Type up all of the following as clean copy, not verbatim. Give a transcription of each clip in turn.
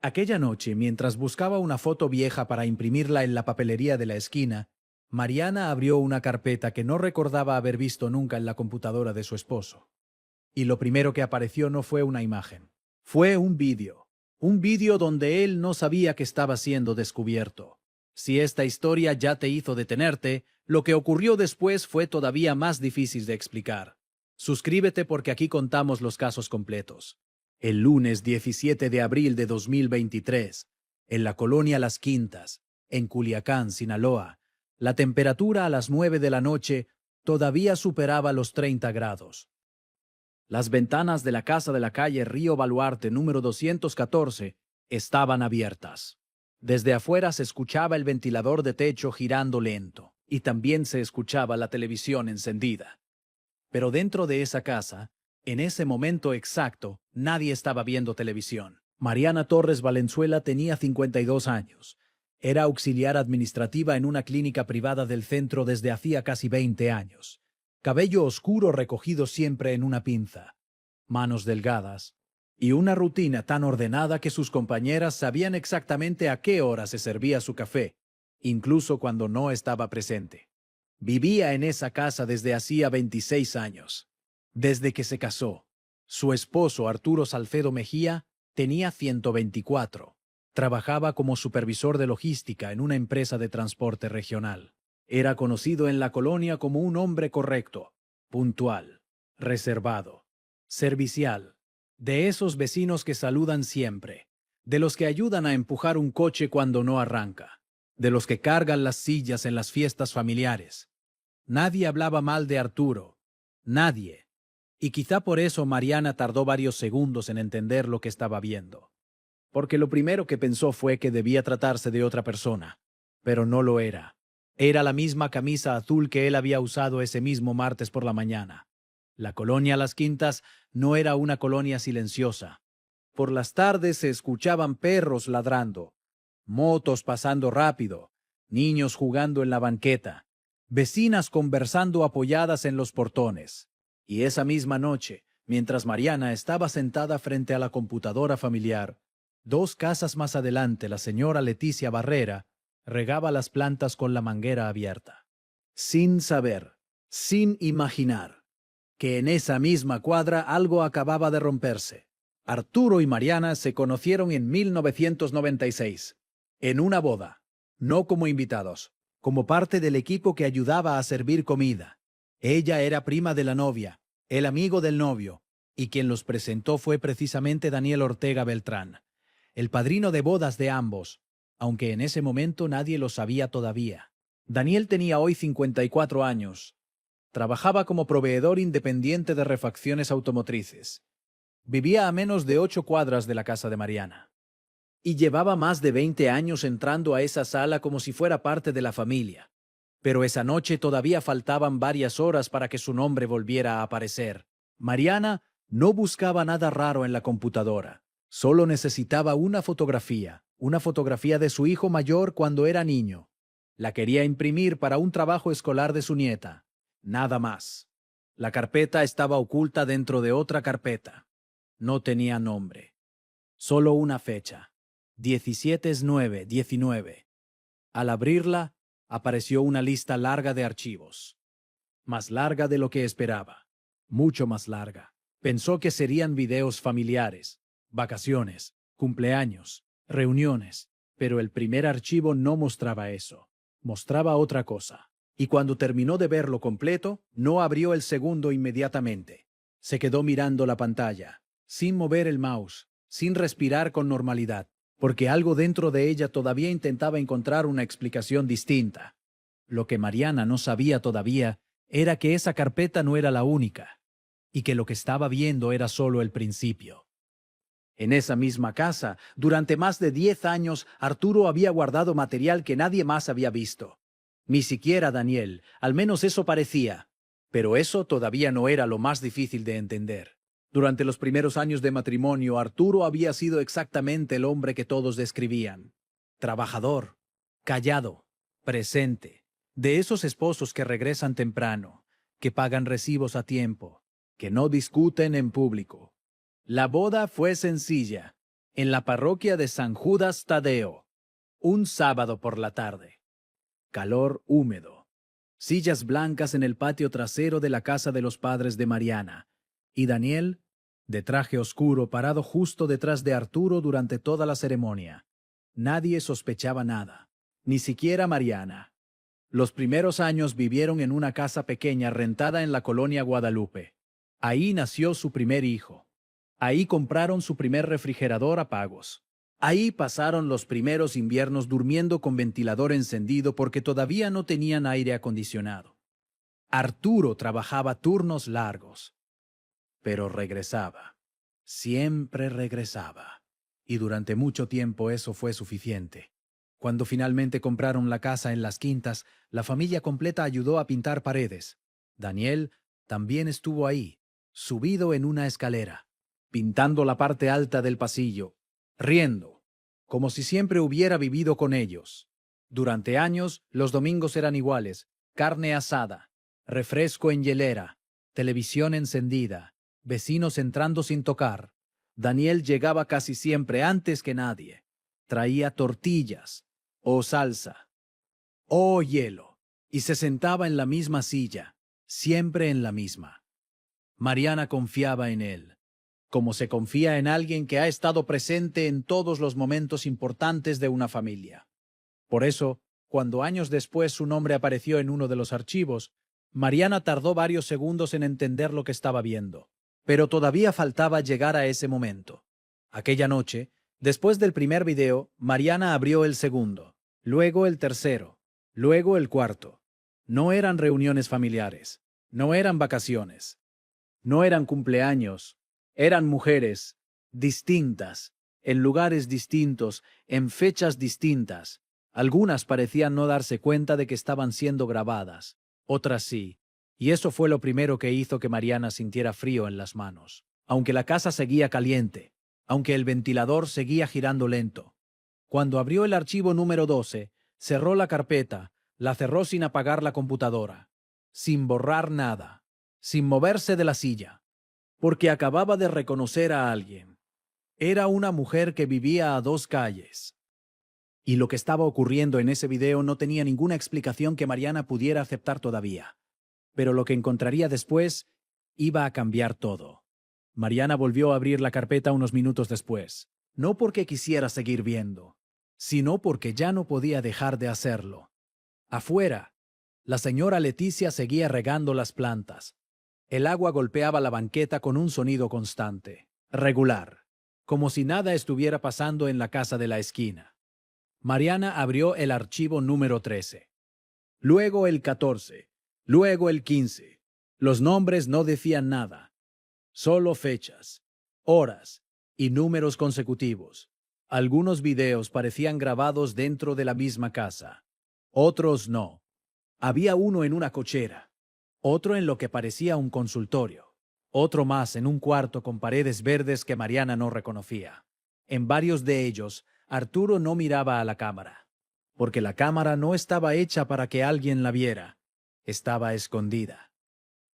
Aquella noche, mientras buscaba una foto vieja para imprimirla en la papelería de la esquina, Mariana abrió una carpeta que no recordaba haber visto nunca en la computadora de su esposo. Y lo primero que apareció no fue una imagen, fue un vídeo donde él no sabía que estaba siendo descubierto. Si esta historia ya te hizo detenerte, lo que ocurrió después fue todavía más difícil de explicar. Suscríbete porque aquí contamos los casos completos. El lunes 17 de abril de 2023, en la colonia Las Quintas, en Culiacán, Sinaloa, la temperatura a las 9 de la noche todavía superaba los 30 grados. Las ventanas de la casa de la calle Río Baluarte número 214 estaban abiertas. Desde afuera se escuchaba el ventilador de techo girando lento, y también se escuchaba la televisión encendida. Pero dentro de esa casa, en ese momento exacto, nadie estaba viendo televisión. Mariana Torres Valenzuela tenía 52 años. Era auxiliar administrativa en una clínica privada del centro desde hacía casi 20 años. Cabello oscuro recogido siempre en una pinza, manos delgadas, y una rutina tan ordenada que sus compañeras sabían exactamente a qué hora se servía su café, incluso cuando no estaba presente. Vivía en esa casa desde hacía 26 años. Desde que se casó, su esposo Arturo Salcedo Mejía tenía 124. Trabajaba como supervisor de logística en una empresa de transporte regional. Era conocido en la colonia como un hombre correcto, puntual, reservado, servicial, de esos vecinos que saludan siempre, de los que ayudan a empujar un coche cuando no arranca, de los que cargan las sillas en las fiestas familiares. Nadie hablaba mal de Arturo, nadie. Y quizá por eso Mariana tardó varios segundos en entender lo que estaba viendo. Porque lo primero que pensó fue que debía tratarse de otra persona, pero no lo era. Era la misma camisa azul que él había usado ese mismo martes por la mañana. La colonia Las Quintas no era una colonia silenciosa. Por las tardes se escuchaban perros ladrando, motos pasando rápido, niños jugando en la banqueta, vecinas conversando apoyadas en los portones. Y esa misma noche, mientras Mariana estaba sentada frente a la computadora familiar, 2 casas más adelante la señora Leticia Barrera regaba las plantas con la manguera abierta, sin saber, sin imaginar, que en esa misma cuadra algo acababa de romperse. Arturo y Mariana se conocieron en 1996, en una boda, no como invitados, como parte del equipo que ayudaba a servir comida. Ella era prima de la novia, el amigo del novio, y quien los presentó fue precisamente Daniel Ortega Beltrán, el padrino de bodas de ambos, aunque en ese momento nadie lo sabía todavía. Daniel tenía hoy 54 años. Trabajaba como proveedor independiente de refacciones automotrices. Vivía a menos de 8 cuadras de la casa de Mariana. Y llevaba más de 20 años entrando a esa sala como si fuera parte de la familia. Pero esa noche todavía faltaban varias horas para que su nombre volviera a aparecer. Mariana no buscaba nada raro en la computadora. Solo necesitaba una fotografía de su hijo mayor cuando era niño. La quería imprimir para un trabajo escolar de su nieta. Nada más. La carpeta estaba oculta dentro de otra carpeta. No tenía nombre. Solo una fecha. 17/9/19. Al abrirla, apareció una lista larga de archivos. Más larga de lo que esperaba. Mucho más larga. Pensó que serían videos familiares, vacaciones, cumpleaños, reuniones, pero el primer archivo no mostraba eso. Mostraba otra cosa. Y cuando terminó de verlo completo, no abrió el segundo inmediatamente. Se quedó mirando la pantalla, sin mover el mouse, sin respirar con normalidad, porque algo dentro de ella todavía intentaba encontrar una explicación distinta. Lo que Mariana no sabía todavía era que esa carpeta no era la única, y que lo que estaba viendo era solo el principio. En esa misma casa, durante más de 10 años, Arturo había guardado material que nadie más había visto. Ni siquiera Daniel, al menos eso parecía. Pero eso todavía no era lo más difícil de entender. Durante los primeros años de matrimonio, Arturo había sido exactamente el hombre que todos describían. Trabajador, callado, presente, de esos esposos que regresan temprano, que pagan recibos a tiempo, que no discuten en público. La boda fue sencilla. En la parroquia de San Judas Tadeo, un sábado por la tarde. Calor húmedo. Sillas blancas en el patio trasero de la casa de los padres de Mariana. Y Daniel, de traje oscuro, parado justo detrás de Arturo durante toda la ceremonia. Nadie sospechaba nada, ni siquiera Mariana. Los primeros años vivieron en una casa pequeña rentada en la colonia Guadalupe. Ahí nació su primer hijo. Ahí compraron su primer refrigerador a pagos. Ahí pasaron los primeros inviernos durmiendo con ventilador encendido porque todavía no tenían aire acondicionado. Arturo trabajaba turnos largos, pero regresaba. Siempre regresaba. Y durante mucho tiempo eso fue suficiente. Cuando finalmente compraron la casa en Las Quintas, la familia completa ayudó a pintar paredes. Daniel también estuvo ahí, subido en una escalera, pintando la parte alta del pasillo, riendo, como si siempre hubiera vivido con ellos. Durante años, los domingos eran iguales: carne asada, refresco en hielera, televisión encendida, vecinos entrando sin tocar. Daniel llegaba casi siempre antes que nadie. Traía tortillas, o salsa, o hielo, y se sentaba en la misma silla, siempre en la misma. Mariana confiaba en él, como se confía en alguien que ha estado presente en todos los momentos importantes de una familia. Por eso, cuando años después su nombre apareció en uno de los archivos, Mariana tardó varios segundos en entender lo que estaba viendo. Pero todavía faltaba llegar a ese momento. Aquella noche, después del primer video, Mariana abrió el segundo, luego el tercero, luego el cuarto. No eran reuniones familiares, no eran vacaciones, no eran cumpleaños, eran mujeres distintas, en lugares distintos, en fechas distintas. Algunas parecían no darse cuenta de que estaban siendo grabadas, otras sí, y eso fue lo primero que hizo que Mariana sintiera frío en las manos. Aunque la casa seguía caliente, aunque el ventilador seguía girando lento. Cuando abrió el archivo número 12, cerró la carpeta, la cerró sin apagar la computadora, sin borrar nada, sin moverse de la silla, porque acababa de reconocer a alguien. Era una mujer que vivía a 2 calles. Y lo que estaba ocurriendo en ese video no tenía ninguna explicación que Mariana pudiera aceptar todavía. Pero lo que encontraría después iba a cambiar todo. Mariana volvió a abrir la carpeta unos minutos después, no porque quisiera seguir viendo, sino porque ya no podía dejar de hacerlo. Afuera, la señora Leticia seguía regando las plantas. El agua golpeaba la banqueta con un sonido constante, regular, como si nada estuviera pasando en la casa de la esquina. Mariana abrió el archivo número 13. Luego el 14. Luego el 15. Los nombres no decían nada. Solo fechas, horas y números consecutivos. Algunos videos parecían grabados dentro de la misma casa. Otros no. Había uno en una cochera, otro en lo que parecía un consultorio, otro más en un cuarto con paredes verdes que Mariana no reconocía. En varios de ellos, Arturo no miraba a la cámara, porque la cámara no estaba hecha para que alguien la viera. Estaba escondida.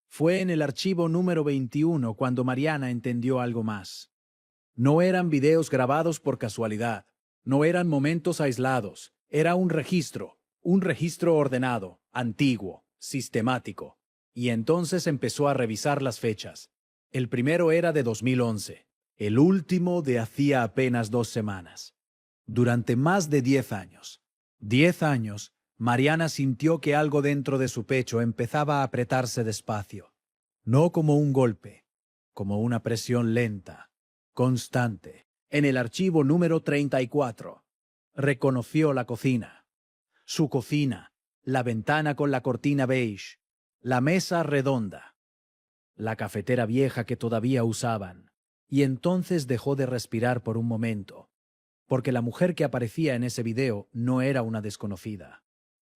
Fue en el archivo número 21 cuando Mariana entendió algo más. No eran videos grabados por casualidad, no eran momentos aislados, era un registro ordenado, antiguo, sistemático. Y entonces empezó a revisar las fechas. El primero era de 2011, el último de hacía apenas 2 semanas. Durante más de 10 años. 10 años, Mariana sintió que algo dentro de su pecho empezaba a apretarse despacio. No como un golpe, como una presión lenta, constante. En el archivo número 34, reconoció la cocina. Su cocina, la ventana con la cortina beige, la mesa redonda, la cafetera vieja que todavía usaban. Y entonces dejó de respirar por un momento, porque la mujer que aparecía en ese video no era una desconocida.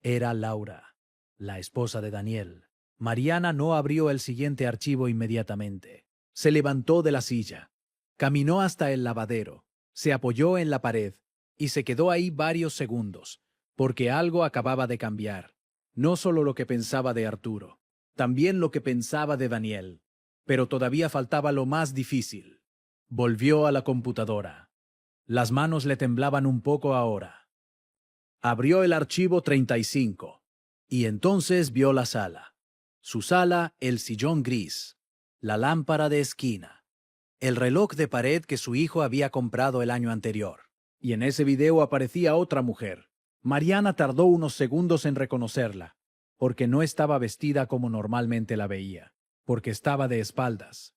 Era Laura, la esposa de Daniel. Mariana no abrió el siguiente archivo inmediatamente. Se levantó de la silla, caminó hasta el lavadero, se apoyó en la pared y se quedó ahí varios segundos, porque algo acababa de cambiar. No solo lo que pensaba de Arturo, también lo que pensaba de Daniel. Pero todavía faltaba lo más difícil. Volvió a la computadora. Las manos le temblaban un poco ahora. Abrió el archivo 35 y entonces vio la sala. Su sala, el sillón gris, la lámpara de esquina, el reloj de pared que su hijo había comprado el año anterior. Y en ese video aparecía otra mujer. Mariana tardó unos segundos en reconocerla, porque no estaba vestida como normalmente la veía, porque estaba de espaldas,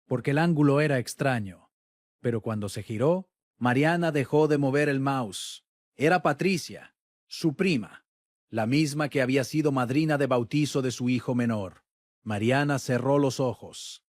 porque el ángulo era extraño. Pero cuando se giró, Mariana dejó de mover el mouse. Era Patricia, su prima, la misma que había sido madrina de bautizo de su hijo menor. Mariana cerró los ojos.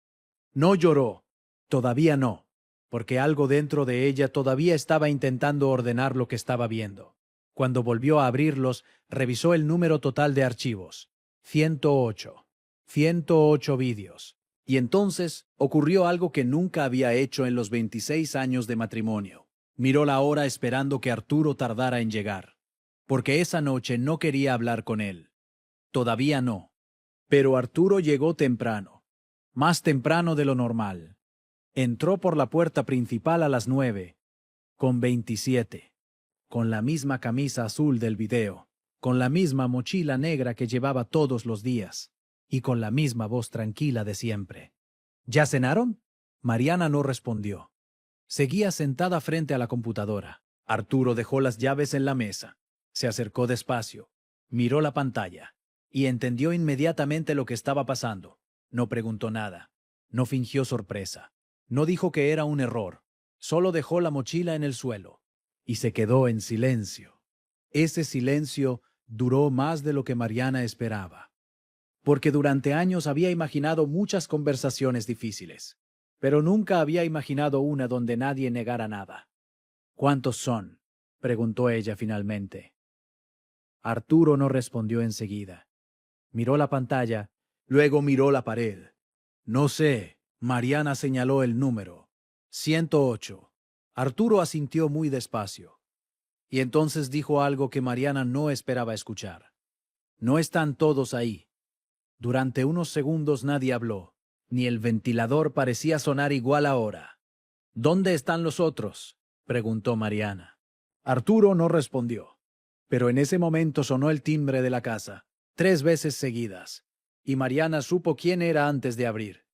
No lloró, todavía no, porque algo dentro de ella todavía estaba intentando ordenar lo que estaba viendo. Cuando volvió a abrirlos, revisó el número total de archivos. 108. 108 vídeos. Y entonces ocurrió algo que nunca había hecho en los 26 años de matrimonio. Miró la hora esperando que Arturo tardara en llegar, porque esa noche no quería hablar con él. Todavía no. Pero Arturo llegó temprano, más temprano de lo normal. Entró por la puerta principal a las 9:27, con la misma camisa azul del video, con la misma mochila negra que llevaba todos los días, y con la misma voz tranquila de siempre. ¿Ya cenaron? Mariana no respondió. Seguía sentada frente a la computadora. Arturo dejó las llaves en la mesa. Se acercó despacio, miró la pantalla, y entendió inmediatamente lo que estaba pasando. No preguntó nada, no fingió sorpresa, no dijo que era un error, solo dejó la mochila en el suelo, y se quedó en silencio. Ese silencio duró más de lo que Mariana esperaba, porque durante años había imaginado muchas conversaciones difíciles, pero nunca había imaginado una donde nadie negara nada. ¿Cuántos son?, preguntó ella finalmente. Arturo no respondió enseguida. Miró la pantalla, luego miró la pared. No sé, Mariana señaló el número. 108. Arturo asintió muy despacio. Y entonces dijo algo que Mariana no esperaba escuchar. No están todos ahí. Durante unos segundos nadie habló, ni el ventilador parecía sonar igual ahora. ¿Dónde están los otros?, preguntó Mariana. Arturo no respondió, pero en ese momento sonó el timbre de la casa, 3 veces seguidas, y Mariana supo quién era antes de abrir,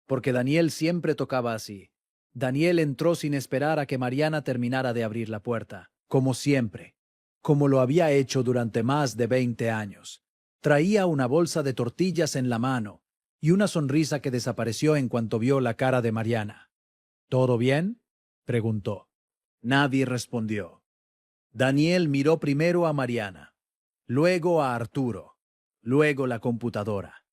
porque Daniel siempre tocaba así. Daniel entró sin esperar a que Mariana terminara de abrir la puerta, como siempre, como lo había hecho durante más de 20 años. Traía una bolsa de tortillas en la mano y una sonrisa que desapareció en cuanto vio la cara de Mariana. ¿Todo bien?, preguntó. Nadie respondió. Daniel miró primero a Mariana, luego a Arturo, luego la computadora.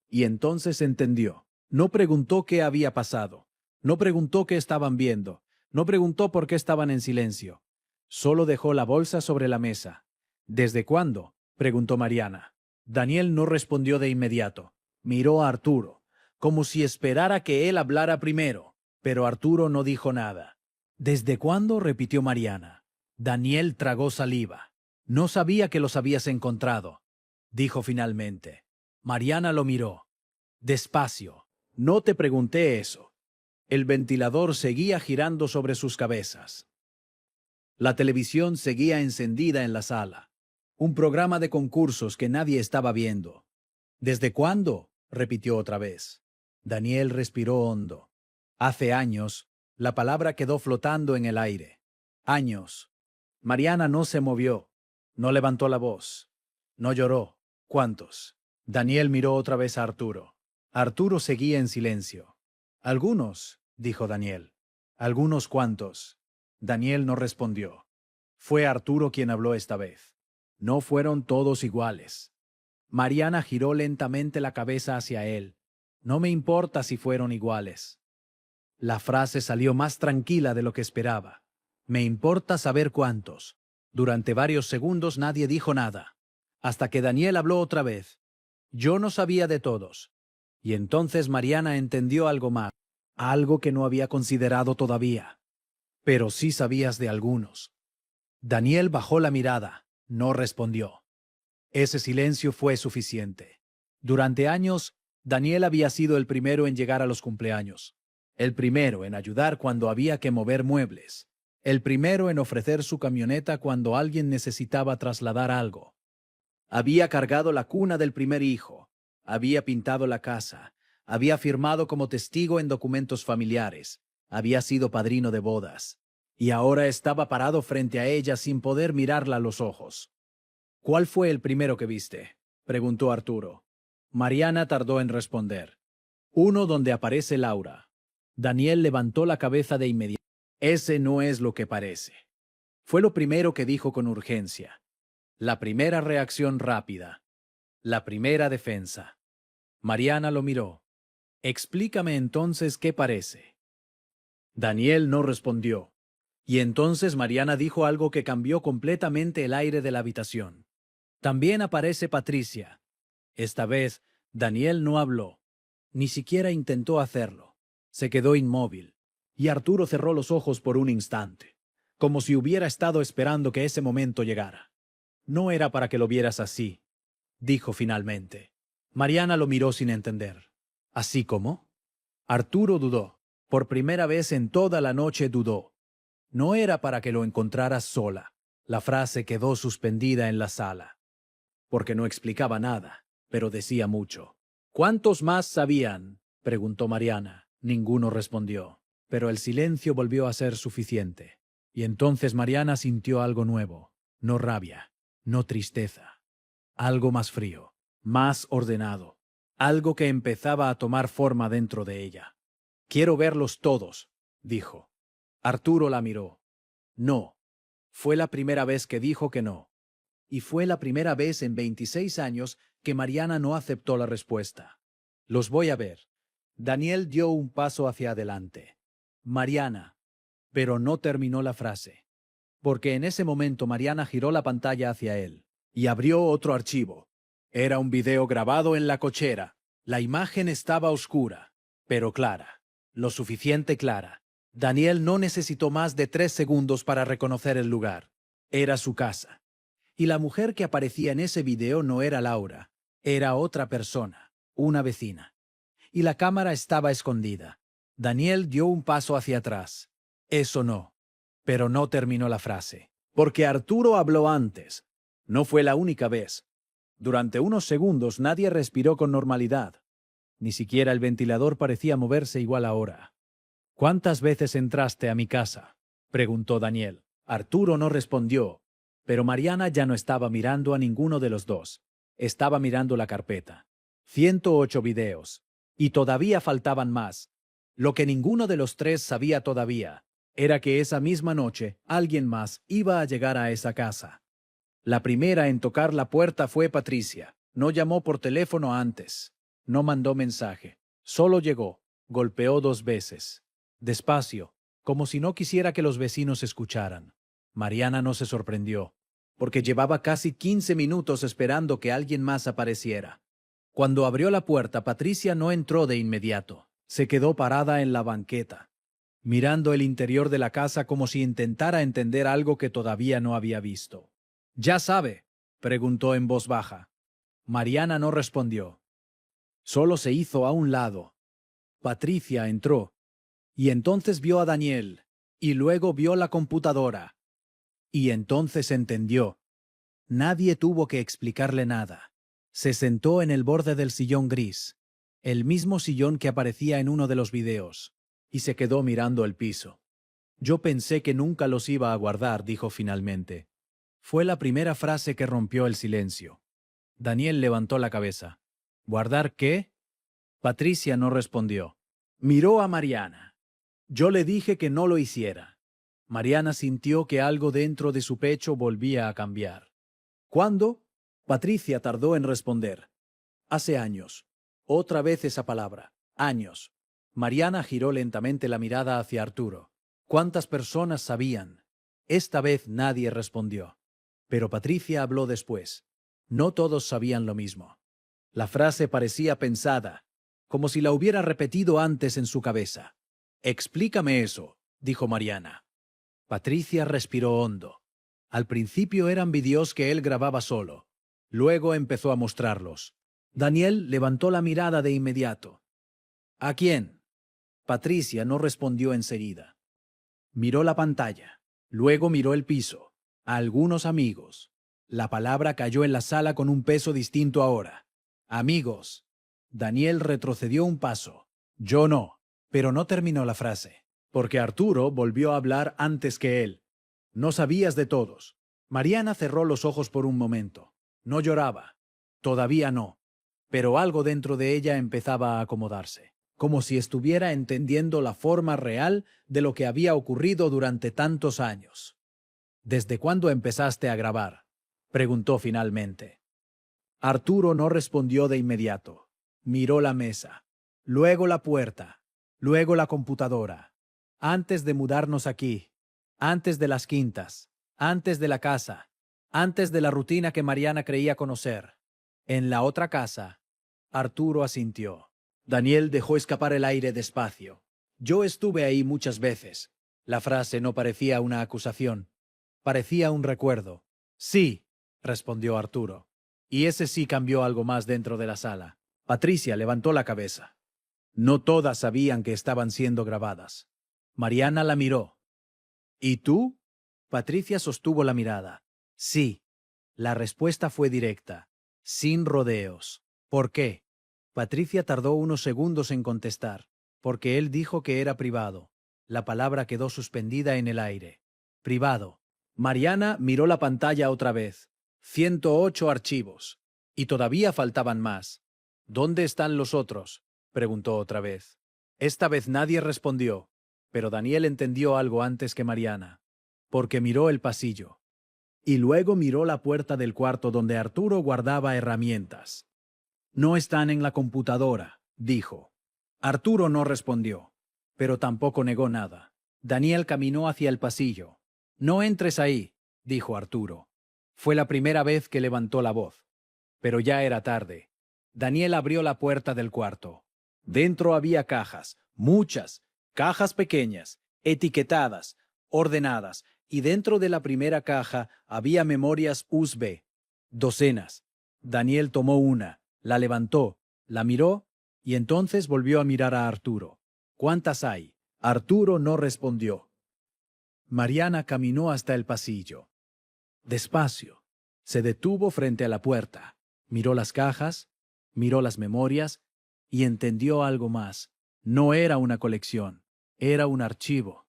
Y entonces entendió. No preguntó qué había pasado, no preguntó qué estaban viendo, no preguntó por qué estaban en silencio. Solo dejó la bolsa sobre la mesa. ¿Desde cuándo?, preguntó Mariana. Daniel no respondió de inmediato. Miró a Arturo, como si esperara que él hablara primero, pero Arturo no dijo nada. ¿Desde cuándo?, repitió Mariana. Daniel tragó saliva. No sabía que los habías encontrado, dijo finalmente. Mariana lo miró. Despacio. No te pregunté eso. El ventilador seguía girando sobre sus cabezas. La televisión seguía encendida en la sala. Un programa de concursos que nadie estaba viendo. ¿Desde cuándo?, repitió otra vez. Daniel respiró hondo. Hace años, la palabra quedó flotando en el aire. Años. Mariana no se movió, no levantó la voz, no lloró. ¿Cuántos? Daniel miró otra vez a Arturo. Arturo seguía en silencio. Algunos, dijo Daniel. ¿Algunos cuántos? Daniel no respondió. Fue Arturo quien habló esta vez. No fueron todos iguales. Mariana giró lentamente la cabeza hacia él. No me importa si fueron iguales. La frase salió más tranquila de lo que esperaba. Me importa saber cuántos. Durante varios segundos nadie dijo nada, hasta que Daniel habló otra vez. Yo no sabía de todos. Y entonces Mariana entendió algo más, algo que no había considerado todavía. Pero sí sabías de algunos. Daniel bajó la mirada, no respondió. Ese silencio fue suficiente. Durante años, Daniel había sido el primero en llegar a los cumpleaños, el primero en ayudar cuando había que mover muebles, El primero en ofrecer su camioneta cuando alguien necesitaba trasladar algo. Había cargado la cuna del primer hijo. Había pintado la casa. Había firmado como testigo en documentos familiares. Había sido padrino de bodas. Y ahora estaba parado frente a ella sin poder mirarla a los ojos. ¿Cuál fue el primero que viste?, preguntó Arturo. Mariana tardó en responder. Uno donde aparece Laura. Daniel levantó la cabeza de inmediato. Ese no es lo que parece. Fue lo primero que dijo con urgencia. La primera reacción rápida. La primera defensa. Mariana lo miró. Explícame entonces qué parece. Daniel no respondió. Y entonces Mariana dijo algo que cambió completamente el aire de la habitación. También aparece Patricia. Esta vez, Daniel no habló. Ni siquiera intentó hacerlo. Se quedó inmóvil. Y Arturo cerró los ojos por un instante, como si hubiera estado esperando que ese momento llegara. No era para que lo vieras así, dijo finalmente. Mariana lo miró sin entender. ¿Así cómo? Arturo dudó. Por primera vez en toda la noche dudó. No era para que lo encontraras sola. La frase quedó suspendida en la sala. Porque no explicaba nada, pero decía mucho. ¿Cuántos más sabían?, preguntó Mariana. Ninguno respondió. Pero el silencio volvió a ser suficiente. Y entonces Mariana sintió algo nuevo. No rabia, no tristeza. Algo más frío, más ordenado. Algo que empezaba a tomar forma dentro de ella. Quiero verlos todos, dijo. Arturo la miró. No. Fue la primera vez que dijo que no. Y fue la primera vez en 26 años que Mariana no aceptó la respuesta. Los voy a ver. Daniel dio un paso hacia adelante. Mariana. Pero no terminó la frase. Porque en ese momento Mariana giró la pantalla hacia él. Y abrió otro archivo. Era un video grabado en la cochera. La imagen estaba oscura, pero clara. Lo suficiente clara. Daniel no necesitó más de 3 segundos para reconocer el lugar. Era su casa. Y la mujer que aparecía en ese video no era Laura. Era otra persona, una vecina. Y la cámara estaba escondida. Daniel dio un paso hacia atrás. Eso no. Pero no terminó la frase. Porque Arturo habló antes. No fue la única vez. Durante unos segundos nadie respiró con normalidad. Ni siquiera el ventilador parecía moverse igual ahora. ¿Cuántas veces entraste a mi casa?, preguntó Daniel. Arturo no respondió, pero Mariana ya no estaba mirando a ninguno de los dos. Estaba mirando la carpeta. 108 videos. Y todavía faltaban más. Lo que ninguno de los tres sabía todavía era que esa misma noche alguien más iba a llegar a esa casa. La primera en tocar la puerta fue Patricia. No llamó por teléfono antes. No mandó mensaje. Solo llegó. Golpeó 2 veces. Despacio, como si no quisiera que los vecinos escucharan. Mariana no se sorprendió, porque llevaba casi 15 minutos esperando que alguien más apareciera. Cuando abrió la puerta, Patricia no entró de inmediato. Se quedó parada en la banqueta, mirando el interior de la casa como si intentara entender algo que todavía no había visto. «¿Ya sabe?», preguntó en voz baja. Mariana no respondió. Solo se hizo a un lado. Patricia entró, y entonces vio a Daniel, y luego vio la computadora. Y entonces entendió. Nadie tuvo que explicarle nada. Se sentó en el borde del sillón gris, el mismo sillón que aparecía en uno de los videos, y se quedó mirando el piso. «Yo pensé que nunca los iba a guardar», dijo finalmente. Fue la primera frase que rompió el silencio. Daniel levantó la cabeza. «¿Guardar qué?». Patricia no respondió. Miró a Mariana. «Yo le dije que no lo hiciera». Mariana sintió que algo dentro de su pecho volvía a cambiar. «¿Cuándo?». Patricia tardó en responder. «Hace años». Otra vez esa palabra. Años. Mariana giró lentamente la mirada hacia Arturo. ¿Cuántas personas sabían? Esta vez nadie respondió. Pero Patricia habló después. No todos sabían lo mismo. La frase parecía pensada, como si la hubiera repetido antes en su cabeza. «Explícame eso», dijo Mariana. Patricia respiró hondo. Al principio eran vídeos que él grababa solo. Luego empezó a mostrarlos. Daniel levantó la mirada de inmediato. «¿A quién?». Patricia no respondió enseguida. Miró la pantalla. Luego miró el piso. A algunos amigos. La palabra cayó en la sala con un peso distinto ahora. Amigos. Daniel retrocedió un paso. Yo no. Pero no terminó la frase, porque Arturo volvió a hablar antes que él. No sabías de todos. Mariana cerró los ojos por un momento. No lloraba. Todavía no. Pero algo dentro de ella empezaba a acomodarse, como si estuviera entendiendo la forma real de lo que había ocurrido durante tantos años. ¿Desde cuándo empezaste a grabar?, preguntó finalmente. Arturo no respondió de inmediato. Miró la mesa, luego la puerta, luego la computadora. Antes de mudarnos aquí, antes de las quintas, antes de la casa, antes de la rutina que Mariana creía conocer. En la otra casa, Arturo asintió. Daniel dejó escapar el aire despacio. Yo estuve ahí muchas veces. La frase no parecía una acusación. Parecía un recuerdo. Sí, respondió Arturo. Y ese sí cambió algo más dentro de la sala. Patricia levantó la cabeza. No todas sabían que estaban siendo grabadas. Mariana la miró. ¿Y tú? Patricia sostuvo la mirada. Sí. La respuesta fue directa, sin rodeos. ¿Por qué? Patricia tardó unos segundos en contestar, porque él dijo que era privado. La palabra quedó suspendida en el aire. Privado. Mariana miró la pantalla otra vez. 108 archivos. Y todavía faltaban más. ¿Dónde están los otros?, preguntó otra vez. Esta vez nadie respondió, pero Daniel entendió algo antes que Mariana, porque miró el pasillo. Y luego miró la puerta del cuarto donde Arturo guardaba herramientas. No están en la computadora, dijo. Arturo no respondió, pero tampoco negó nada. Daniel caminó hacia el pasillo. No entres ahí, dijo Arturo. Fue la primera vez que levantó la voz. Pero ya era tarde. Daniel abrió la puerta del cuarto. Dentro había cajas, muchas, cajas pequeñas, etiquetadas, ordenadas, y dentro de la primera caja había memorias USB. Docenas. Daniel tomó una, la levantó, la miró, y entonces volvió a mirar a Arturo. ¿Cuántas hay? Arturo no respondió. Mariana caminó hasta el pasillo. Despacio. Se detuvo frente a la puerta. Miró las cajas, miró las memorias, y entendió algo más. No era una colección, era un archivo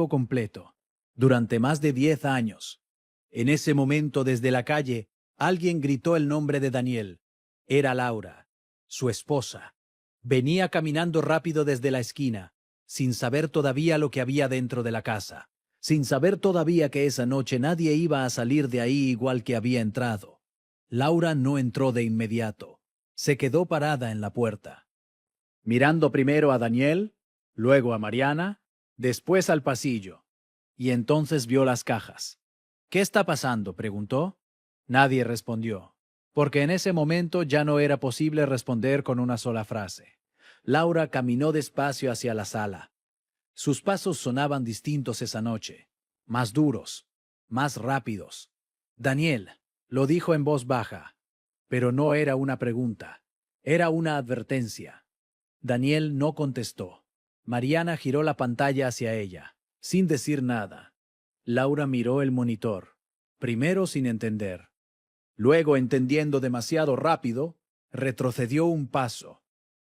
completo, durante más de 10 años. En ese momento, desde la calle, alguien gritó el nombre de Daniel. Era Laura, su esposa. Venía caminando rápido desde la esquina, sin saber todavía lo que había dentro de la casa, sin saber todavía que esa noche nadie iba a salir de ahí igual que había entrado. Laura no entró de inmediato. Se quedó parada en la puerta, mirando primero a Daniel, luego a Mariana, después al pasillo, y entonces vio las cajas. ¿Qué está pasando?, preguntó. Nadie respondió, porque en ese momento ya no era posible responder con una sola frase. Laura caminó despacio hacia la sala. Sus pasos sonaban distintos esa noche, más duros, más rápidos. Daniel, lo dijo en voz baja, pero no era una pregunta, era una advertencia. Daniel no contestó. Mariana giró la pantalla hacia ella, sin decir nada. Laura miró el monitor, primero sin entender. Luego, entendiendo demasiado rápido, retrocedió un paso.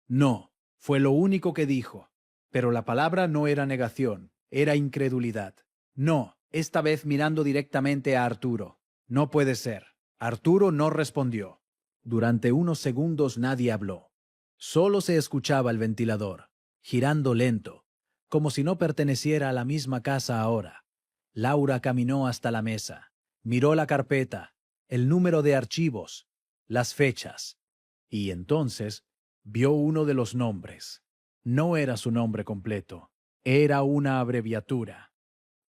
No, fue lo único que dijo. Pero la palabra no era negación, era incredulidad. No, esta vez mirando directamente a Arturo. No puede ser. Arturo no respondió. Durante unos segundos nadie habló. Solo se escuchaba el ventilador, girando lento, como si no perteneciera a la misma casa ahora. Laura caminó hasta la mesa, miró la carpeta, el número de archivos, las fechas, y entonces vio uno de los nombres. No era su nombre completo, era una abreviatura.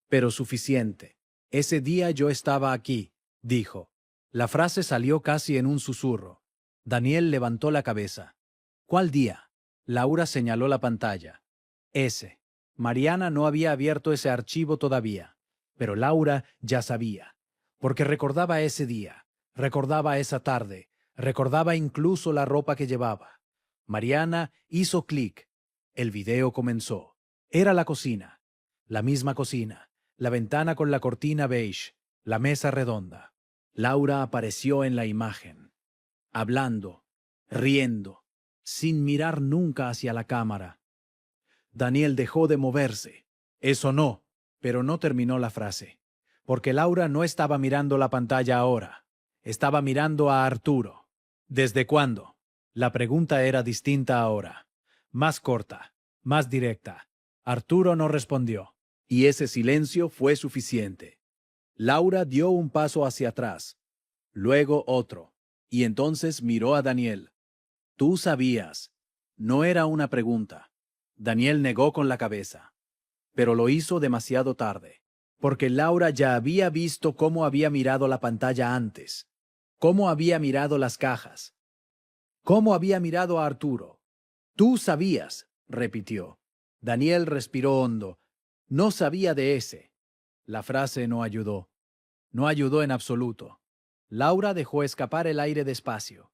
Pero suficiente. Ese día yo estaba aquí, dijo. La frase salió casi en un susurro. Daniel levantó la cabeza. ¿Cuál día? Laura señaló la pantalla. Ese. Mariana no había abierto ese archivo todavía, pero Laura ya sabía, porque recordaba ese día, recordaba esa tarde, recordaba incluso la ropa que llevaba. Mariana hizo clic. El video comenzó. Era la cocina. La misma cocina, la ventana con la cortina beige, la mesa redonda. Laura apareció en la imagen, hablando, riendo, sin mirar nunca hacia la cámara. Daniel dejó de moverse. Eso no, pero no terminó la frase, porque Laura no estaba mirando la pantalla ahora. Estaba mirando a Arturo. ¿Desde cuándo? La pregunta era distinta ahora, más corta, más directa. Arturo no respondió, y ese silencio fue suficiente. Laura dio un paso hacia atrás, luego otro, y entonces miró a Daniel. Tú sabías. No era una pregunta. Daniel negó con la cabeza, pero lo hizo demasiado tarde, porque Laura ya había visto cómo había mirado la pantalla antes, cómo había mirado las cajas, cómo había mirado a Arturo. Tú sabías, repitió. Daniel respiró hondo. No sabía de ese. La frase no ayudó. No ayudó en absoluto. Laura dejó escapar el aire despacio.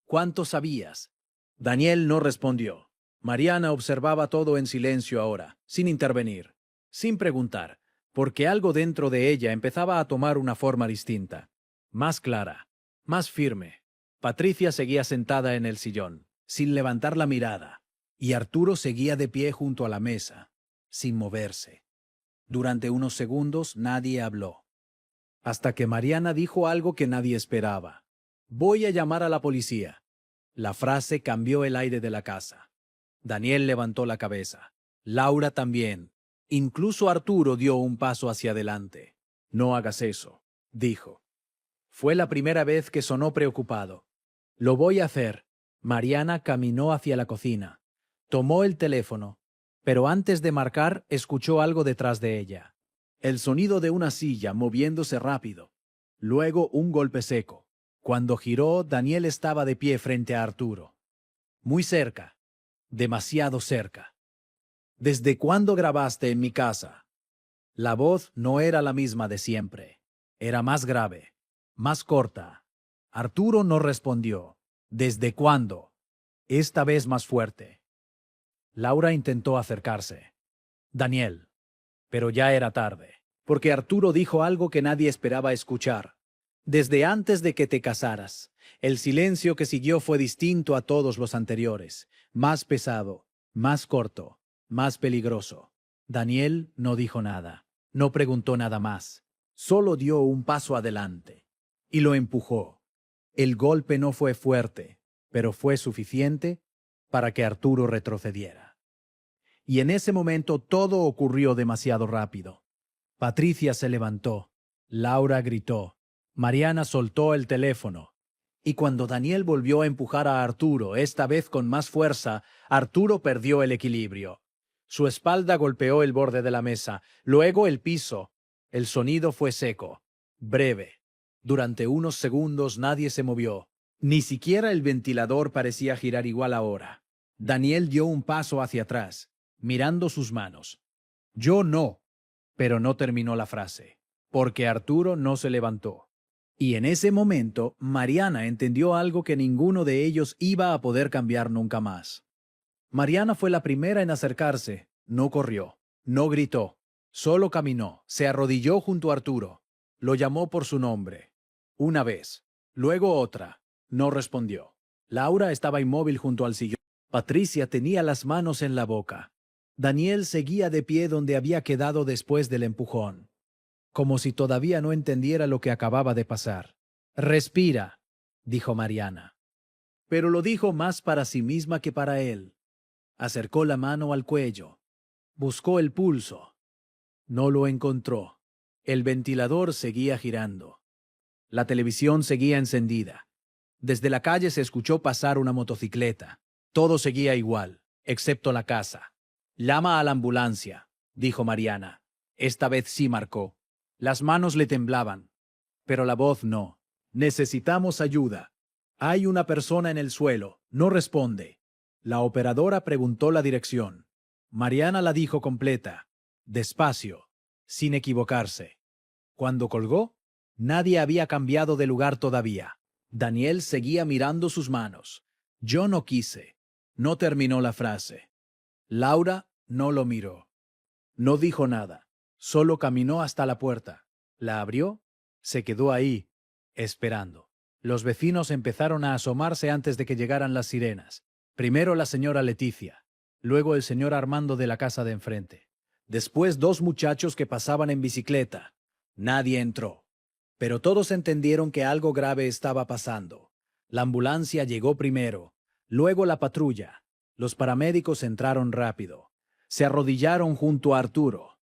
¿Cuánto sabías? Daniel no respondió. Mariana observaba todo en silencio ahora, sin intervenir, sin preguntar, porque algo dentro de ella empezaba a tomar una forma distinta, más clara, más firme. Patricia seguía sentada en el sillón, sin levantar la mirada, y Arturo seguía de pie junto a la mesa, sin moverse. Durante unos segundos nadie habló, hasta que Mariana dijo algo que nadie esperaba. Voy a llamar a la policía. La frase cambió el aire de la casa. Daniel levantó la cabeza. Laura también. Incluso Arturo dio un paso hacia adelante. No hagas eso, dijo. Fue la primera vez que sonó preocupado. Lo voy a hacer. Mariana caminó hacia la cocina. Tomó el teléfono, pero antes de marcar escuchó algo detrás de ella. El sonido de una silla moviéndose rápido. Luego un golpe seco. Cuando giró, Daniel estaba de pie frente a Arturo. Muy cerca. Demasiado cerca. ¿Desde cuándo grabaste en mi casa? La voz no era la misma de siempre. Era más grave, más corta. Arturo no respondió. ¿Desde cuándo? Esta vez más fuerte. Laura intentó acercarse. Daniel. Pero ya era tarde, porque Arturo dijo algo que nadie esperaba escuchar. Desde antes de que te casaras. El silencio que siguió fue distinto a todos los anteriores, más pesado, más corto, más peligroso. Daniel no dijo nada, no preguntó nada más, solo dio un paso adelante, y lo empujó. El golpe no fue fuerte, pero fue suficiente para que Arturo retrocediera. Y en ese momento todo ocurrió demasiado rápido. Patricia se levantó, Laura gritó, Mariana soltó el teléfono. Y cuando Daniel volvió a empujar a Arturo, esta vez con más fuerza, Arturo perdió el equilibrio. Su espalda golpeó el borde de la mesa, luego el piso. El sonido fue seco, breve. Durante unos segundos nadie se movió. Ni siquiera el ventilador parecía girar igual ahora. Daniel dio un paso hacia atrás, mirando sus manos. Yo no. Pero no terminó la frase, porque Arturo no se levantó. Y en ese momento, Mariana entendió algo que ninguno de ellos iba a poder cambiar nunca más. Mariana fue la primera en acercarse. No corrió, no gritó, solo caminó, se arrodilló junto a Arturo. Lo llamó por su nombre. Una vez, luego otra. No respondió. Laura estaba inmóvil junto al sillón. Patricia tenía las manos en la boca. Daniel seguía de pie donde había quedado después del empujón, como si todavía no entendiera lo que acababa de pasar. Respira, dijo Mariana. Pero lo dijo más para sí misma que para él. Acercó la mano al cuello. Buscó el pulso. No lo encontró. El ventilador seguía girando. La televisión seguía encendida. Desde la calle se escuchó pasar una motocicleta. Todo seguía igual, excepto la casa. Llama a la ambulancia, dijo Mariana. Esta vez sí marcó. Las manos le temblaban, pero la voz no. Necesitamos ayuda. Hay una persona en el suelo. No responde. La operadora preguntó la dirección. Mariana la dijo completa, despacio, sin equivocarse. Cuando colgó, nadie había cambiado de lugar todavía. Daniel seguía mirando sus manos. Yo no quise. No terminó la frase. Laura no lo miró. No dijo nada. Solo caminó hasta la puerta. La abrió, se quedó ahí, esperando. Los vecinos empezaron a asomarse antes de que llegaran las sirenas. Primero la señora Leticia, luego el señor Armando de la casa de enfrente. Después 2 muchachos que pasaban en bicicleta. Nadie entró. Pero todos entendieron que algo grave estaba pasando. La ambulancia llegó primero, luego la patrulla. Los paramédicos entraron rápido. Se arrodillaron junto a Arturo.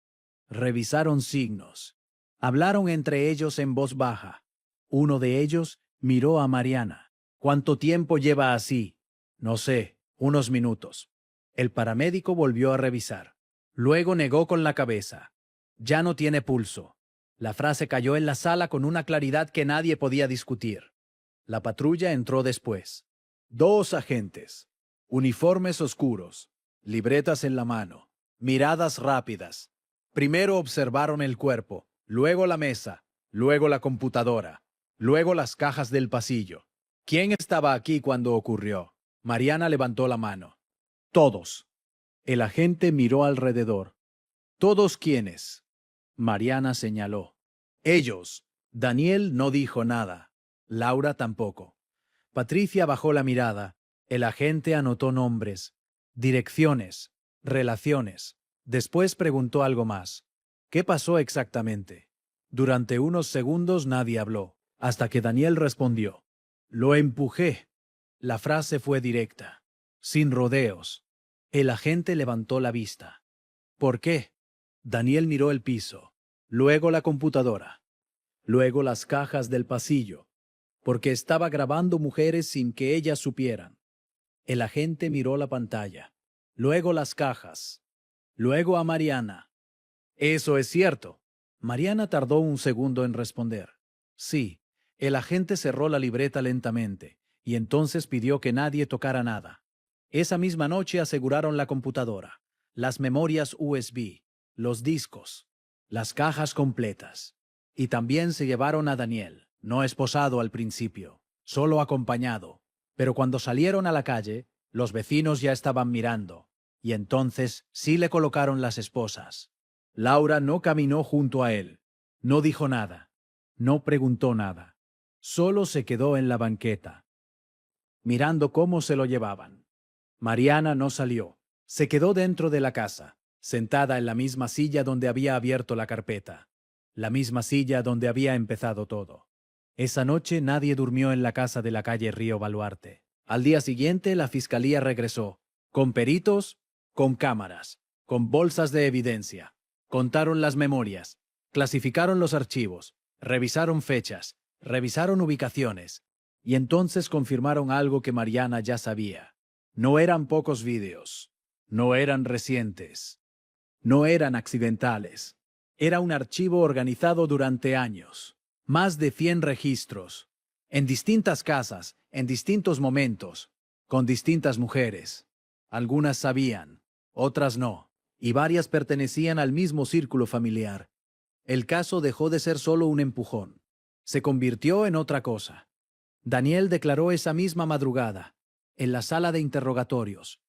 Revisaron signos. Hablaron entre ellos en voz baja. Uno de ellos miró a Mariana. ¿Cuánto tiempo lleva así? No sé, unos minutos. El paramédico volvió a revisar. Luego negó con la cabeza. Ya no tiene pulso. La frase cayó en la sala con una claridad que nadie podía discutir. La patrulla entró después. 2 agentes. Uniformes oscuros. Libretas en la mano. Miradas rápidas. Primero observaron el cuerpo, luego la mesa, luego la computadora, luego las cajas del pasillo. ¿Quién estaba aquí cuando ocurrió? Mariana levantó la mano. Todos. El agente miró alrededor. ¿Todos quiénes? Mariana señaló. Ellos. Daniel no dijo nada. Laura tampoco. Patricia bajó la mirada. El agente anotó nombres, direcciones, relaciones. Después preguntó algo más. ¿Qué pasó exactamente? Durante unos segundos nadie habló, hasta que Daniel respondió. Lo empujé. La frase fue directa, sin rodeos. El agente levantó la vista. ¿Por qué? Daniel miró el piso, luego la computadora, luego las cajas del pasillo, porque estaba grabando mujeres sin que ellas supieran. El agente miró la pantalla, luego las cajas, luego a Mariana. Eso es cierto. Mariana tardó un segundo en responder. Sí, el agente cerró la libreta lentamente, y entonces pidió que nadie tocara nada. Esa misma noche aseguraron la computadora, las memorias USB, los discos, las cajas completas. Y también se llevaron a Daniel, no esposado al principio, solo acompañado. Pero cuando salieron a la calle, los vecinos ya estaban mirando, y entonces sí le colocaron las esposas. Laura no caminó junto a él, no dijo nada, no preguntó nada. Solo se quedó en la banqueta, mirando cómo se lo llevaban. Mariana no salió, se quedó dentro de la casa, sentada en la misma silla donde había abierto la carpeta, la misma silla donde había empezado todo. Esa noche nadie durmió en la casa de la calle Río Baluarte. Al día siguiente la fiscalía regresó, con peritos, con cámaras, con bolsas de evidencia. Contaron las memorias, clasificaron los archivos, revisaron fechas, revisaron ubicaciones, y entonces confirmaron algo que Mariana ya sabía. No eran pocos vídeos, no eran recientes, no eran accidentales. Era un archivo organizado durante años, más de 100 registros, en distintas casas, en distintos momentos, con distintas mujeres. Algunas sabían, otras no, y varias pertenecían al mismo círculo familiar. El caso dejó de ser solo un empujón. Se convirtió en otra cosa. Daniel declaró esa misma madrugada, en la sala de interrogatorios,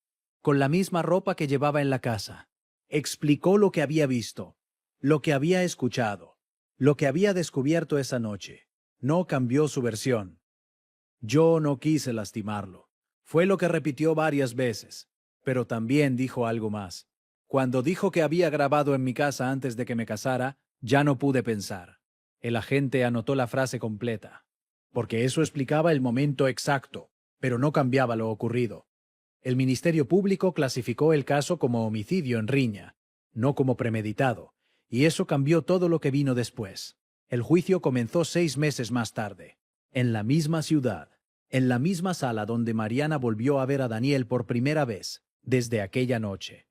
con la misma ropa que llevaba en la casa. Explicó lo que había visto, lo que había escuchado, lo que había descubierto esa noche. No cambió su versión. Yo no quise lastimarlo. Fue lo que repitió varias veces, pero también dijo algo más. Cuando dijo que había grabado en mi casa antes de que me casara, ya no pude pensar. El agente anotó la frase completa, porque eso explicaba el momento exacto, pero no cambiaba lo ocurrido. El Ministerio Público clasificó el caso como homicidio en riña, no como premeditado, y eso cambió todo lo que vino después. El juicio comenzó 6 meses más tarde, en la misma ciudad, en la misma sala donde Mariana volvió a ver a Daniel por primera vez, desde aquella noche.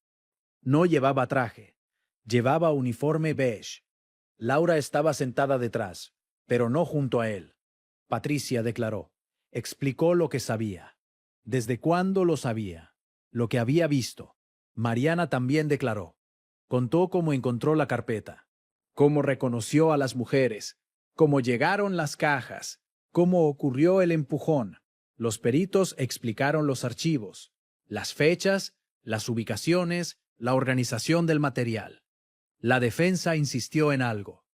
No llevaba traje, llevaba uniforme beige. Laura estaba sentada detrás, pero no junto a él. Patricia declaró, explicó lo que sabía. ¿Desde cuándo lo sabía? Lo que había visto. Mariana también declaró. Contó cómo encontró la carpeta, cómo reconoció a las mujeres, cómo llegaron las cajas, cómo ocurrió el empujón. Los peritos explicaron los archivos, las fechas, las ubicaciones, la organización del material. La defensa insistió en algo.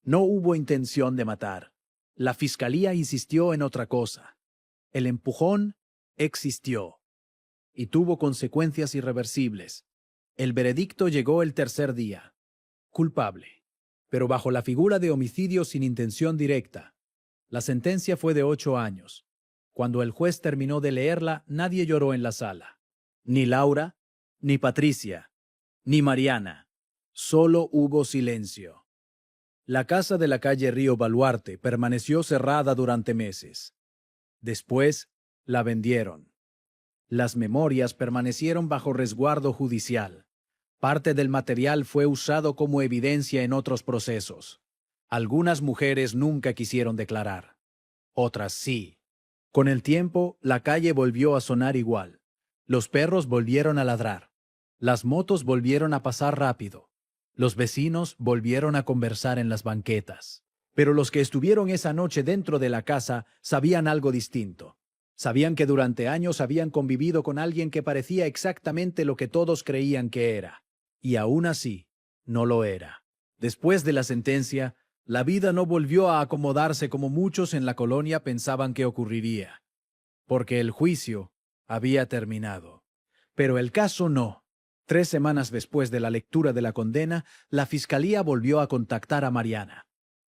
No hubo intención de matar. La fiscalía insistió en otra cosa. El empujón existió y tuvo consecuencias irreversibles. El veredicto llegó el tercer día. Culpable, pero bajo la figura de homicidio sin intención directa. La sentencia fue de 8 años. Cuando el juez terminó de leerla, nadie lloró en la sala. Ni Laura, ni Patricia, ni Mariana. Solo hubo silencio. La casa de la calle Río Baluarte permaneció cerrada durante meses. Después, la vendieron. Las memorias permanecieron bajo resguardo judicial. Parte del material fue usado como evidencia en otros procesos. Algunas mujeres nunca quisieron declarar. Otras sí. Con el tiempo, la calle volvió a sonar igual. Los perros volvieron a ladrar. Las motos volvieron a pasar rápido. Los vecinos volvieron a conversar en las banquetas. Pero los que estuvieron esa noche dentro de la casa sabían algo distinto. Sabían que durante años habían convivido con alguien que parecía exactamente lo que todos creían que era. Y aún así, no lo era. Después de la sentencia, la vida no volvió a acomodarse como muchos en la colonia pensaban que ocurriría. Porque el juicio había terminado. Pero el caso no. 3 semanas después de la lectura de la condena, la fiscalía volvió a contactar a Mariana.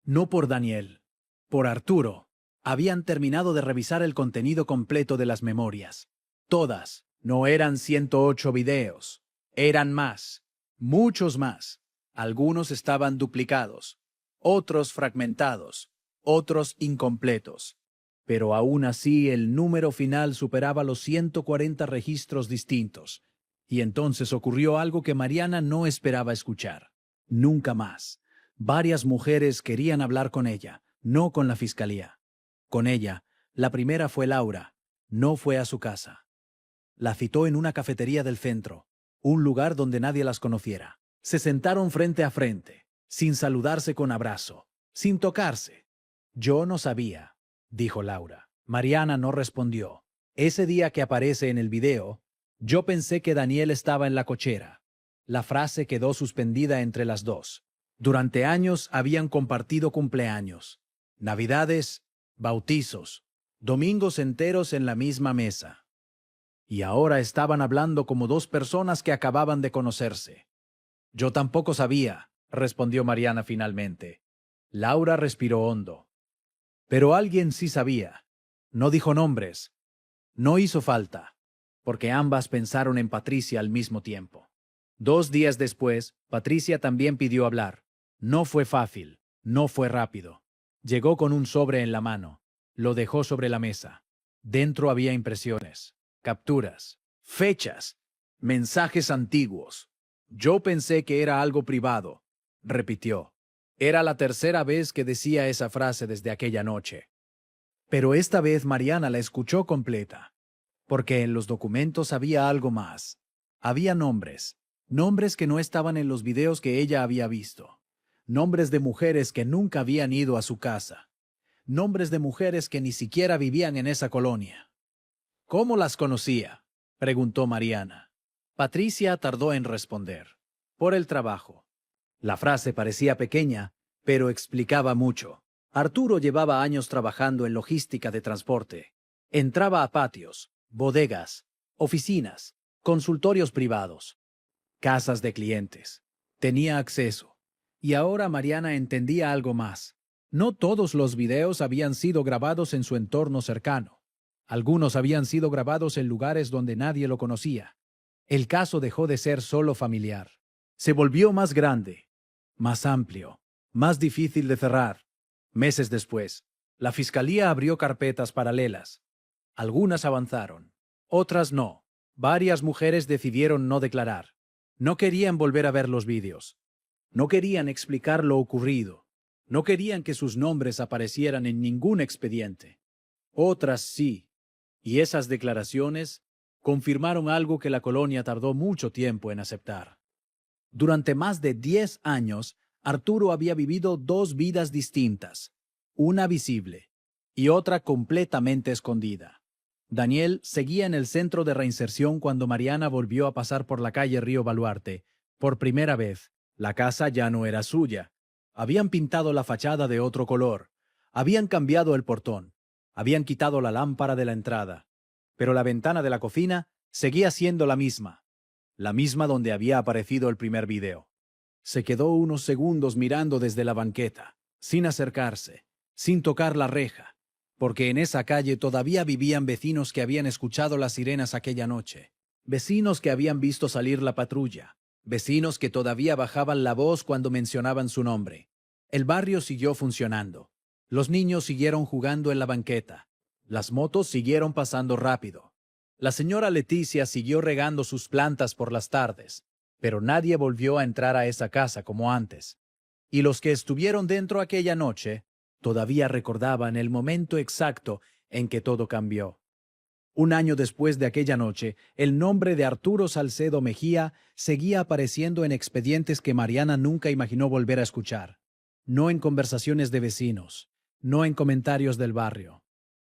No por Daniel, por Arturo. Habían terminado de revisar el contenido completo de las memorias. Todas. No eran 108 videos. Eran más. Muchos más. Algunos estaban duplicados. Otros fragmentados. Otros incompletos. Pero aún así el número final superaba los 140 registros distintos. Y entonces ocurrió algo que Mariana no esperaba escuchar. Nunca más. Varias mujeres querían hablar con ella, no con la fiscalía. Con ella, la primera fue Laura. No fue a su casa. La citó en una cafetería del centro, un lugar donde nadie las conociera. Se sentaron frente a frente, sin saludarse con abrazo, sin tocarse. Yo no sabía, dijo Laura. Mariana no respondió. Ese día que aparece en el video, yo pensé que Daniel estaba en la cochera. La frase quedó suspendida entre las dos. Durante años habían compartido cumpleaños, navidades, bautizos, domingos enteros en la misma mesa. Y ahora estaban hablando como dos personas que acababan de conocerse. Yo tampoco sabía, respondió Mariana finalmente. Laura respiró hondo. Pero alguien sí sabía. No dijo nombres. No hizo falta, porque ambas pensaron en Patricia al mismo tiempo. 2 días después, Patricia también pidió hablar. No fue fácil, no fue rápido. Llegó con un sobre en la mano. Lo dejó sobre la mesa. Dentro había impresiones, capturas, fechas, mensajes antiguos. Yo pensé que era algo privado, repitió. Era la tercera vez que decía esa frase desde aquella noche. Pero esta vez Mariana la escuchó completa, porque en los documentos había algo más. Había nombres, nombres que no estaban en los videos que ella había visto. Nombres de mujeres que nunca habían ido a su casa. Nombres de mujeres que ni siquiera vivían en esa colonia. ¿Cómo las conocía?, preguntó Mariana. Patricia tardó en responder. Por el trabajo. La frase parecía pequeña, pero explicaba mucho. Arturo llevaba años trabajando en logística de transporte. Entraba a patios, bodegas, oficinas, consultorios privados, casas de clientes. Tenía acceso. Y ahora Mariana entendía algo más. No todos los videos habían sido grabados en su entorno cercano. Algunos habían sido grabados en lugares donde nadie lo conocía. El caso dejó de ser solo familiar. Se volvió más grande, más amplio, más difícil de cerrar. Meses después, la fiscalía abrió carpetas paralelas. Algunas avanzaron, otras no. Varias mujeres decidieron no declarar. No querían volver a ver los vídeos. No querían explicar lo ocurrido. No querían que sus nombres aparecieran en ningún expediente. Otras sí. Y esas declaraciones confirmaron algo que la colonia tardó mucho tiempo en aceptar. Durante más de 10 años, Arturo había vivido 2 vidas distintas, una visible y otra completamente escondida. Daniel seguía en el centro de reinserción cuando Mariana volvió a pasar por la calle Río Baluarte, por primera vez, La casa ya no era suya. Habían pintado la fachada de otro color. Habían cambiado el portón. Habían quitado la lámpara de la entrada. Pero la ventana de la cocina seguía siendo la misma donde había aparecido el primer video. Se quedó unos segundos mirando desde la banqueta, sin acercarse, sin tocar la reja, porque en esa calle todavía vivían vecinos que habían escuchado las sirenas aquella noche, vecinos que habían visto salir la patrulla, vecinos que todavía bajaban la voz cuando mencionaban su nombre. El barrio siguió funcionando. Los niños siguieron jugando en la banqueta. Las motos siguieron pasando rápido. La señora Leticia siguió regando sus plantas por las tardes, pero nadie volvió a entrar a esa casa como antes. Y los que estuvieron dentro aquella noche todavía recordaban el momento exacto en que todo cambió. Un año después de aquella noche, el nombre de Arturo Salcedo Mejía seguía apareciendo en expedientes que Mariana nunca imaginó volver a escuchar. No en conversaciones de vecinos, no en comentarios del barrio,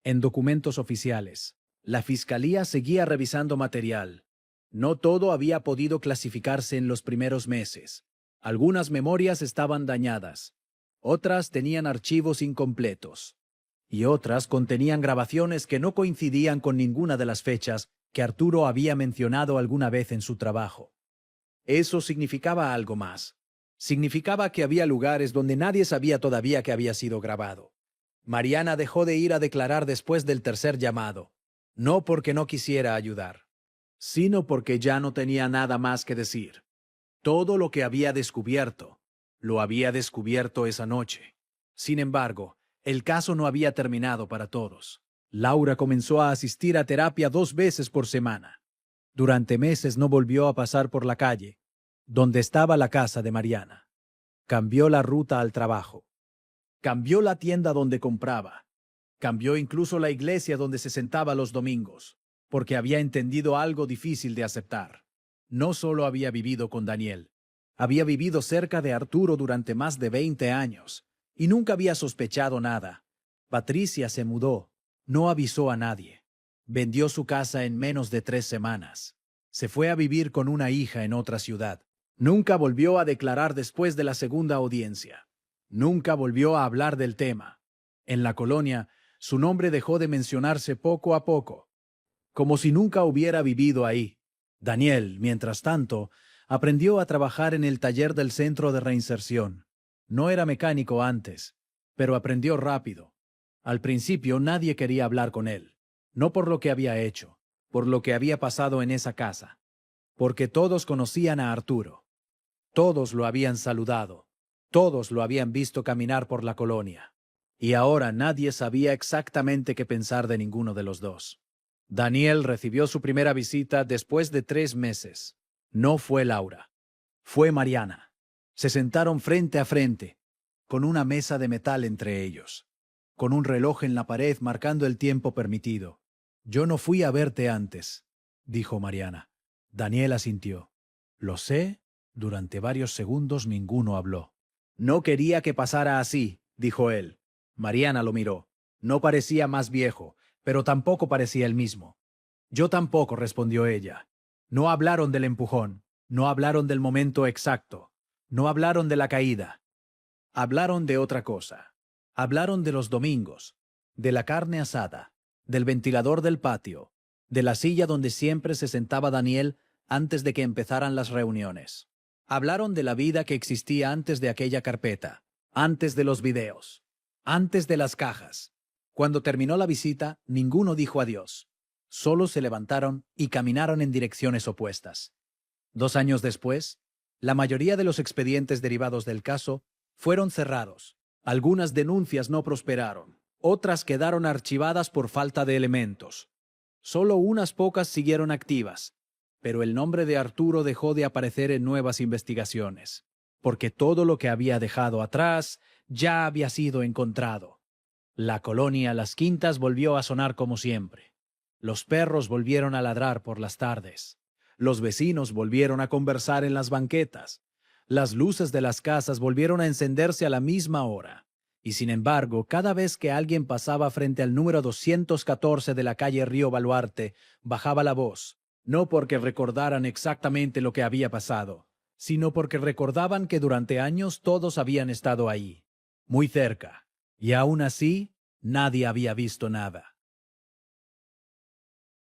en documentos oficiales. La fiscalía seguía revisando material. No todo había podido clasificarse en los primeros meses. Algunas memorias estaban dañadas. Otras tenían archivos incompletos. Y otras contenían grabaciones que no coincidían con ninguna de las fechas que Arturo había mencionado alguna vez en su trabajo. Eso significaba algo más. Significaba que había lugares donde nadie sabía todavía que había sido grabado. Mariana dejó de ir a declarar después del tercer llamado. No porque no quisiera ayudar, sino porque ya no tenía nada más que decir. Todo lo que había descubierto, lo había descubierto esa noche. Sin embargo, el caso no había terminado para todos. Laura comenzó a asistir a terapia 2 veces por semana. Durante meses no volvió a pasar por la calle, donde estaba la casa de Mariana. Cambió la ruta al trabajo. Cambió la tienda donde compraba. Cambió incluso la iglesia donde se sentaba los domingos, porque había entendido algo difícil de aceptar. No solo había vivido con Daniel, había vivido cerca de Arturo durante más de 20 años, y nunca había sospechado nada. Patricia se mudó, no avisó a nadie. Vendió su casa en menos de 3 semanas. Se fue a vivir con una hija en otra ciudad. Nunca volvió a declarar después de la segunda audiencia. Nunca volvió a hablar del tema. En la colonia, su nombre dejó de mencionarse poco a poco, como si nunca hubiera vivido ahí. Daniel, mientras tanto, aprendió a trabajar en el taller del centro de reinserción. No era mecánico antes, pero aprendió rápido. Al principio nadie quería hablar con él, no por lo que había hecho, por lo que había pasado en esa casa, porque todos conocían a Arturo. Todos lo habían saludado, todos lo habían visto caminar por la colonia. Y ahora nadie sabía exactamente qué pensar de ninguno de los dos. Daniel recibió su primera visita después de 3 meses. No fue Laura. Fue Mariana. Se sentaron frente a frente, con una mesa de metal entre ellos, con un reloj en la pared marcando el tiempo permitido. «Yo no fui a verte antes», dijo Mariana. Daniel asintió. «Lo sé». Durante varios segundos ninguno habló. «No quería que pasara así», dijo él. Mariana lo miró. No parecía más viejo, pero tampoco parecía el mismo. «Yo tampoco», respondió ella. «No hablaron del empujón, no hablaron del momento exacto, no hablaron de la caída. Hablaron de otra cosa. Hablaron de los domingos, de la carne asada, del ventilador del patio, de la silla donde siempre se sentaba Daniel antes de que empezaran las reuniones. Hablaron de la vida que existía antes de aquella carpeta, antes de los videos, antes de las cajas. Cuando terminó la visita, ninguno dijo adiós. Solo se levantaron y caminaron en direcciones opuestas. 2 años después, la mayoría de los expedientes derivados del caso fueron cerrados. Algunas denuncias no prosperaron. Otras quedaron archivadas por falta de elementos. Solo unas pocas siguieron activas, pero el nombre de Arturo dejó de aparecer en nuevas investigaciones, porque todo lo que había dejado atrás ya había sido encontrado. La colonia Las Quintas volvió a sonar como siempre. Los perros volvieron a ladrar por las tardes. Los vecinos volvieron a conversar en las banquetas. Las luces de las casas volvieron a encenderse a la misma hora. Y sin embargo, cada vez que alguien pasaba frente al número 214 de la calle Río Baluarte, bajaba la voz, no porque recordaran exactamente lo que había pasado, sino porque recordaban que durante años todos habían estado ahí, muy cerca, y aún así nadie había visto nada.